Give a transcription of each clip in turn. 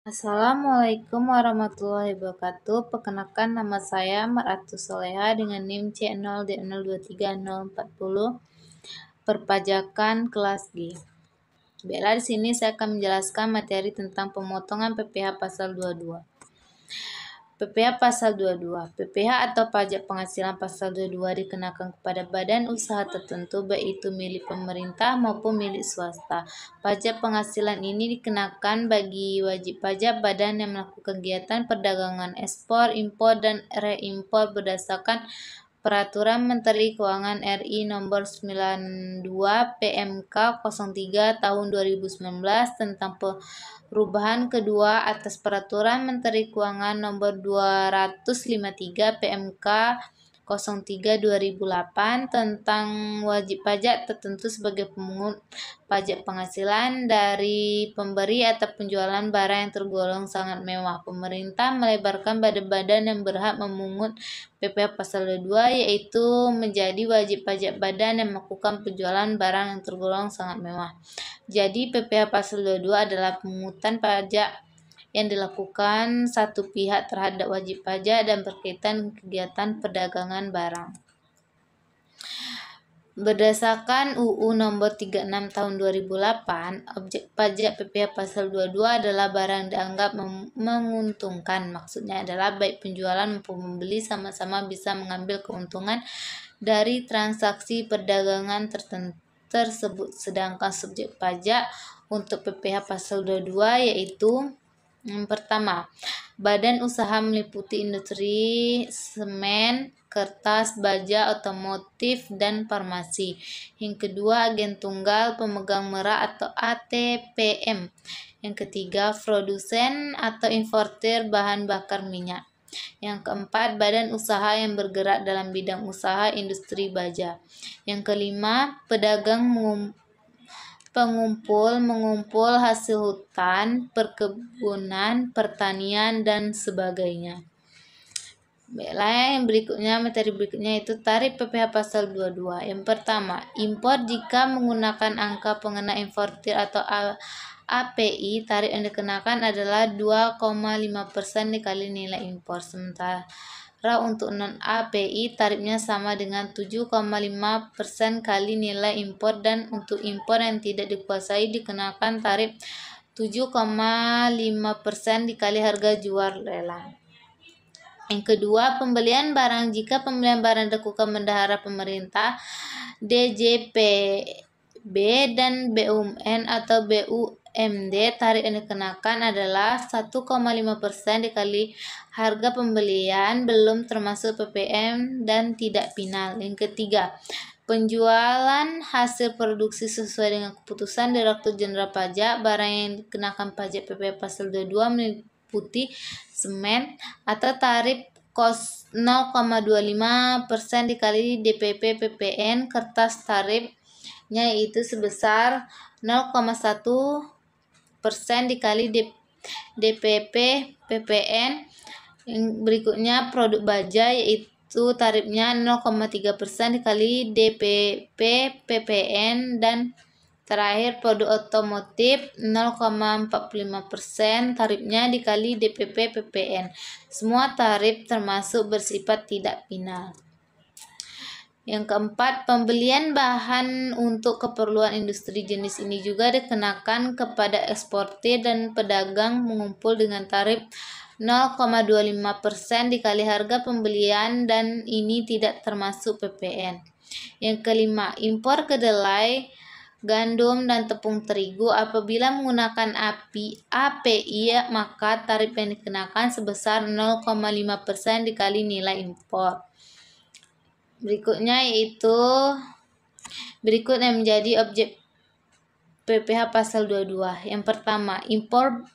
Assalamualaikum warahmatullahi wabarakatuh. Perkenalkan, nama saya Maratus Soleha dengan NIM C0D023040 perpajakan kelas G. Baiklah, di sini saya akan menjelaskan materi tentang pemotongan PPh pasal 22. PPh pasal 22. PPh atau pajak penghasilan pasal 22 dikenakan kepada badan usaha tertentu, baik itu milik pemerintah maupun milik swasta. Pajak penghasilan ini dikenakan bagi wajib pajak badan yang melakukan kegiatan perdagangan ekspor, impor, dan reimpor berdasarkan Peraturan Menteri Keuangan RI Nomor 92 PMK 03 Tahun 2019 tentang perubahan kedua atas Peraturan Menteri Keuangan Nomor 253 PMK 03 2008 tentang wajib pajak tertentu sebagai pemungut pajak penghasilan dari pemberi atau penjualan barang yang tergolong sangat mewah. Pemerintah melebarkan badan-badan yang berhak memungut PPh pasal 22, yaitu menjadi wajib pajak badan yang melakukan penjualan barang yang tergolong sangat mewah. Jadi PPh pasal 22 adalah pemungutan pajak yang dilakukan satu pihak terhadap wajib pajak dan berkaitan kegiatan perdagangan barang. Berdasarkan UU Nomor 36 Tahun 2008, objek pajak PPh pasal 22 adalah barang dianggap menguntungkan. Maksudnya adalah baik penjualan maupun pembeli sama-sama bisa mengambil keuntungan dari transaksi perdagangan tersebut. Sedangkan subjek pajak untuk PPh pasal 22 yaitu yang pertama, badan usaha meliputi industri semen, kertas, baja, otomotif, dan farmasi. Yang kedua, agen tunggal, pemegang merek atau ATPM. Yang ketiga, produsen atau importir bahan bakar minyak. Yang keempat, badan usaha yang bergerak dalam bidang usaha industri baja. Yang kelima, pedagang mengumpul hasil hutan, perkebunan, pertanian, dan sebagainya. Baiklah, yang berikutnya, materi berikutnya itu tarif PPh pasal 22. Yang pertama, impor jika menggunakan angka pengena importir atau API, tarif yang dikenakan adalah 2,5% dikali nilai impor. Sementara untuk non-API, tarifnya sama dengan 7,5% kali nilai impor, dan untuk impor yang tidak dikuasai dikenakan tarif 7,5% dikali harga jual lelang. Yang kedua, pembelian barang. Jika pembelian barang dilakukan bendahara pemerintah, DJPB dan BUMN atau BUMD, tarif yang dikenakan adalah 1,5% dikali harga pembelian belum termasuk PPN dan tidak final. Yang ketiga, penjualan hasil produksi sesuai dengan keputusan Direktur Jenderal Pajak. Barang yang dikenakan pajak PPh pasal 22 meliputi semen atau tarif kos 0,25% dikali DPP PPN. Kertas tarifnya itu sebesar 0,1% dikali DPP PPN. Yang berikutnya, produk baja, yaitu tarifnya 0,3% dikali DPP PPN. Dan terakhir, produk otomotif 0,45% tarifnya dikali DPP PPN. Semua tarif termasuk bersifat tidak final. Yang keempat, pembelian bahan untuk keperluan industri. Jenis ini juga dikenakan kepada eksportir dan pedagang mengumpul dengan tarif 0,25% dikali harga pembelian, dan ini tidak termasuk PPN. Yang kelima, impor kedelai, gandum, dan tepung terigu. Apabila menggunakan API, maka tarif yang dikenakan sebesar 0,5% dikali nilai impor. Berikutnya yaitu berikut yang menjadi objek PPh pasal 22. Yang pertama, impor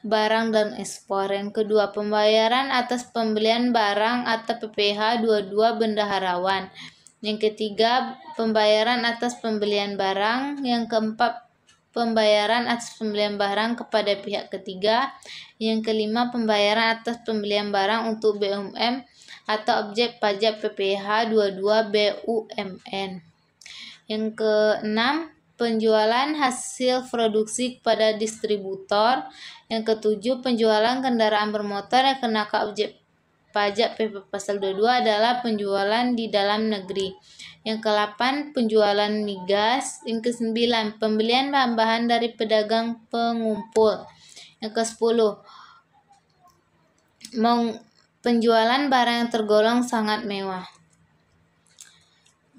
barang dan ekspor. Yang kedua, pembayaran atas pembelian barang atau PPh 22 bendaharawan. Yang ketiga, pembayaran atas pembelian barang. Yang keempat, pembayaran atas pembelian barang kepada pihak ketiga. Yang kelima, pembayaran atas pembelian barang untuk BUMN atau objek pajak PPh 22 BUMN. Yang keenam, penjualan hasil produksi kepada distributor. Yang ketujuh, penjualan kendaraan bermotor yang kenakan objek pajak PP Pasal 22 adalah penjualan di dalam negeri. Yang ke-8, penjualan migas. Yang ke-9, pembelian bahan-bahan dari pedagang pengumpul. Yang ke-10, penjualan barang yang tergolong sangat mewah.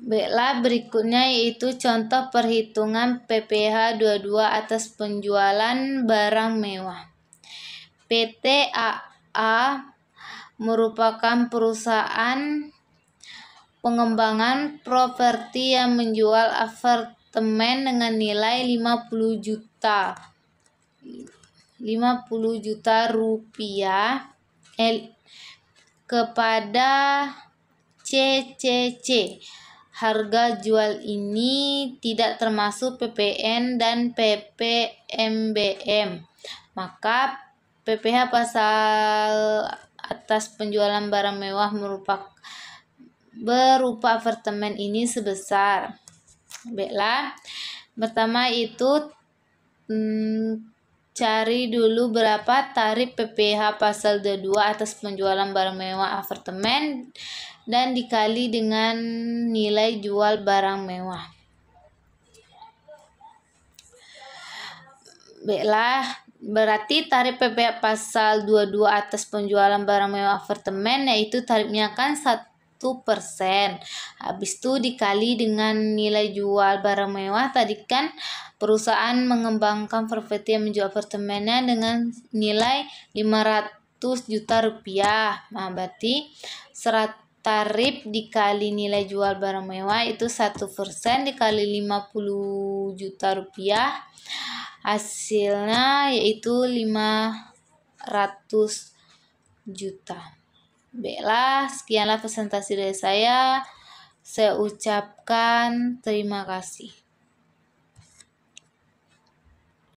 Baiklah, berikutnya yaitu contoh perhitungan PPh 22 atas penjualan barang mewah. PT AA merupakan perusahaan pengembangan properti yang menjual apartemen dengan nilai 50 juta rupiah kepada CCC. Harga jual ini tidak termasuk PPN dan PPNBM. Maka PPh pasal atas penjualan barang mewah berupa apartemen ini sebesar. Baiklah, pertama itu cari dulu berapa tarif PPh pasal 22 atas penjualan barang mewah apartemen dan dikali dengan nilai jual barang mewah. Baiklah, berarti tarif PPh pasal 22 atas penjualan barang mewah apartemen yaitu tarifnya kan 1%. Habis itu dikali dengan nilai jual barang mewah. Tadi kan perusahaan mengembangkan properti yang menjual apartemennya dengan nilai 500 juta rupiah. Nah, berarti tarif dikali nilai jual barang mewah itu 1% dikali 50 juta rupiah. Hasilnya yaitu 500 juta. Baiklah, sekianlah presentasi dari saya. Saya ucapkan terima kasih.